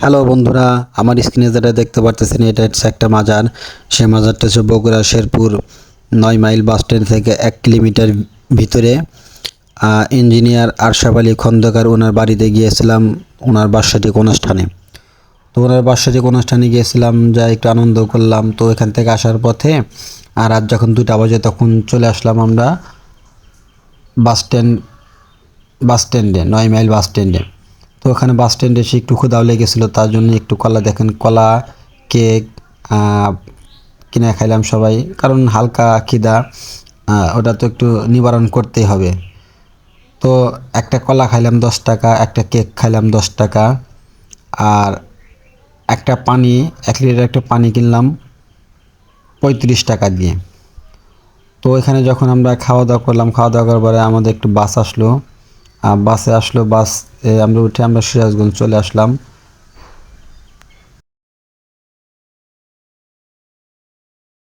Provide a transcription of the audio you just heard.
Hello বন্ধুরা, আমার স্ক্রিনে যেটা দেখতে পারতেছেন এটা হচ্ছে একটা মাজার। সেই মাজারটা হচ্ছে Bogura Sherpur 9 mile bus stand থেকে 1 কিলোমিটার ভিতরে। ইঞ্জিনিয়ার আরশাদ আলী খন্দকার ওনার বাড়িতে গিয়েছিলাম, ওনার বার্ষিক অনুষ্ঠানে। তো ওনার বার্ষিক অনুষ্ঠানে গিয়েছিলাম, যা একটু আনন্দ করলাম। তো এখান থেকে আসার পথে আর রাত যখন 2টা বাজে তখন চলে আসলাম আমরা বাস স্ট্যান্ডে 9 মাইল বাস স্ট্যান্ডে। তো ওখানে বাস স্ট্যান্ডে এসে একটু ক্ষুধাও লেগেছিলো, তার জন্য একটু কলা, দেখেন কলা, কেক কিনে খাইলাম সবাই, কারণ হালকা খিদা, ওটা তো একটু নিবারণ করতেই হবে। তো একটা কলা খাইলাম 10 টাকা, একটা কেক খাইলাম 10 টাকা, আর একটা পানি 1 লিটার একটা পানি কিনলাম 35 টাকা দিয়ে। তো এখানে যখন আমরা খাওয়া দাওয়া করলাম, খাওয়া দাওয়া করার পরে আমাদের একটু বাস আসলো, বাসে আমরা উঠে আমরা সিরাজগঞ্জ চলে আসলাম।